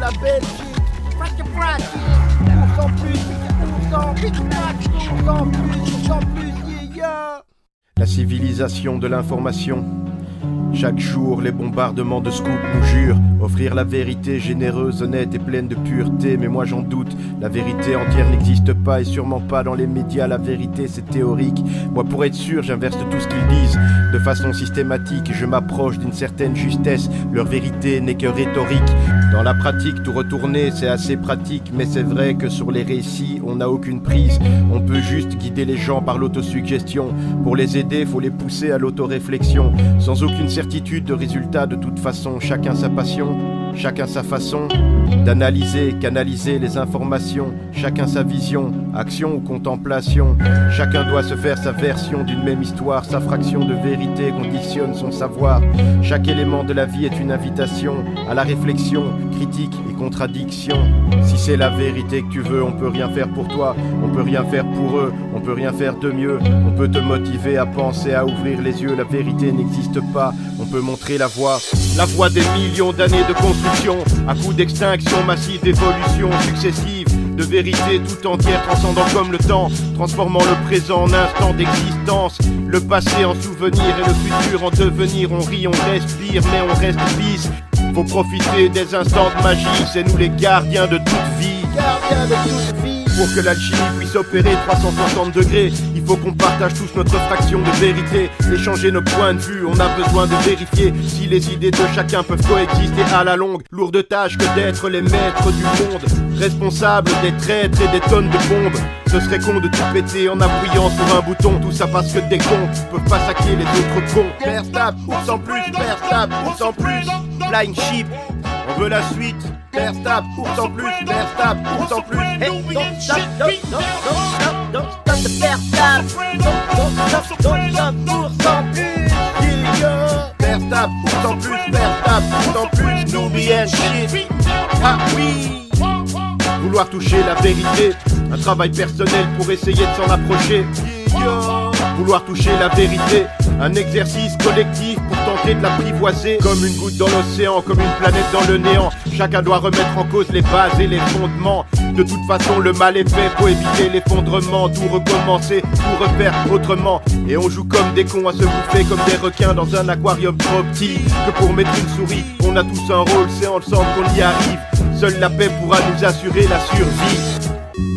la Belgique. Pour 100 plus, pour 100 plus, yeah. La civilisation de l'information. Chaque jour, les bombardements de scoops nous jurent offrir la vérité généreuse, honnête et pleine de pureté. Mais moi j'en doute, la vérité entière n'existe pas et sûrement pas dans les médias. La vérité c'est théorique. Moi pour être sûr, j'inverse tout ce qu'ils disent de façon systématique. Je m'approche d'une certaine justesse, leur vérité n'est que rhétorique. Dans la pratique, tout retourner c'est assez pratique. Mais c'est vrai que sur les récits, on n'a aucune prise. On peut juste guider les gens par l'autosuggestion. Pour les aider, faut les pousser à l'autoréflexion. Sans aucune certitude de résultat, de toute façon, chacun sa passion, chacun sa façon d'analyser, canaliser les informations, chacun sa vision, action ou contemplation. Chacun doit se faire sa version d'une même histoire, sa fraction de vérité conditionne son savoir. Chaque élément de la vie est une invitation à la réflexion, critique et contradiction. Si c'est la vérité que tu veux, on peut rien faire pour toi, on peut rien faire pour eux, on peut rien faire de mieux. On peut te motiver à penser, à ouvrir les yeux, la vérité n'existe pas. On peut montrer la voie des millions d'années de construction, à coups d'extinction massive, d'évolution successive, de vérité tout entière transcendant comme le temps, transformant le présent en instant d'existence, le passé en souvenir et le futur en devenir. On rit, on respire, mais on reste bis. Faut profiter des instants de magie, c'est nous les gardiens de toute vie. Gardiens de toute vie. Pour que l'alchimie puisse opérer 360 degrés, il faut qu'on partage tous notre fraction de vérité, échanger nos points de vue. On a besoin de vérifier si les idées de chacun peuvent coexister à la longue. Lourde tâche que d'être les maîtres du monde, responsables des traîtres et des tonnes de bombes. Ce serait con de tout péter en appuyant sur un bouton. Tout ça parce que des cons peuvent pas saquer les autres cons. Faire stable, pour 100 plus, faire stable, pour 100 plus. Flying ship, on veut la suite. Faire stable, pour 100 plus, faire stable, pour 100 plus. Hey, don't stop, don't stop de faire stable. Don't stop pour 100 plus. Yeah. Faire stable, pour 100 plus, faire stable, pour 100 plus. Newbie and shit. Ah oui. Vouloir toucher la vérité, un travail personnel pour essayer de s'en approcher. Yeah. Vouloir toucher la vérité, un exercice collectif pour tenter de l'apprivoiser. Comme une goutte dans l'océan, comme une planète dans le néant. Chacun doit remettre en cause les bases et les fondements. De toute façon le mal est fait, faut éviter l'effondrement. Tout recommencer, tout refaire autrement. Et on joue comme des cons à se bouffer comme des requins dans un aquarium trop petit que pour mettre une souris. On a tous un rôle, c'est ensemble qu'on y arrive. Seule la paix pourra nous assurer la survie.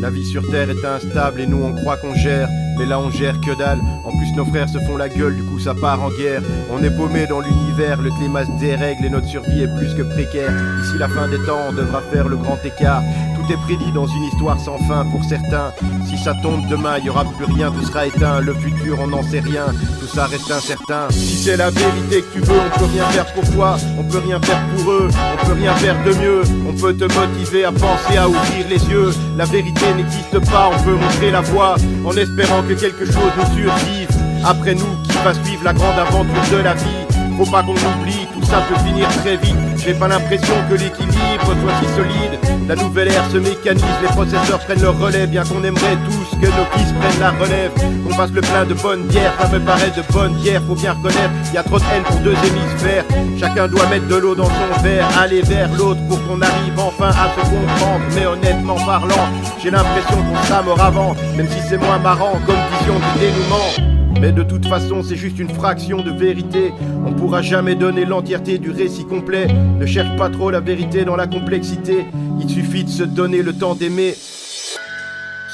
La vie sur terre est instable et nous on croit qu'on gère, mais là on gère que dalle. En plus nos frères se font la gueule, du coup ça part en guerre. On est paumé dans l'univers, le climat se dérègle et notre survie est plus que précaire. D'ici la fin des temps on devra faire le grand écart. Tout est prédit dans une histoire sans fin pour certains. Si ça tombe demain, y aura plus rien, tout sera éteint. Le futur on n'en sait rien, tout ça reste incertain. Si c'est la vérité que tu veux, on peut rien faire pour toi, on peut rien faire pour eux, on peut rien faire de mieux. On peut te motiver à penser, à ouvrir les yeux. La vérité n'existe pas, on peut montrer la voie en espérant que quelque chose nous survive. Après nous, qui va suivre la grande aventure de la vie? Faut pas qu'on oublie, tout ça peut finir très vite. J'ai pas l'impression que l'équilibre soit si solide. La nouvelle ère se mécanise, les processeurs prennent leur relais. Bien qu'on aimerait tous que nos fils prennent la relève, qu'on fasse le plein de bonne bière, ça me paraît de bonne bière. Faut bien reconnaître, y a trop de haine pour deux hémisphères. Chacun doit mettre de l'eau dans son verre, aller vers l'autre pour qu'on arrive enfin à se comprendre. Mais honnêtement parlant, j'ai l'impression qu'on sera mort avant, même si c'est moins marrant comme vision du dénouement. Mais de toute façon c'est juste une fraction de vérité. On pourra jamais donner l'entièreté du récit complet. Ne cherche pas trop la vérité dans la complexité. Il suffit de se donner le temps d'aimer.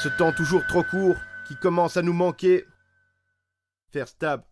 Ce temps toujours trop court qui commence à nous manquer. Faire stable.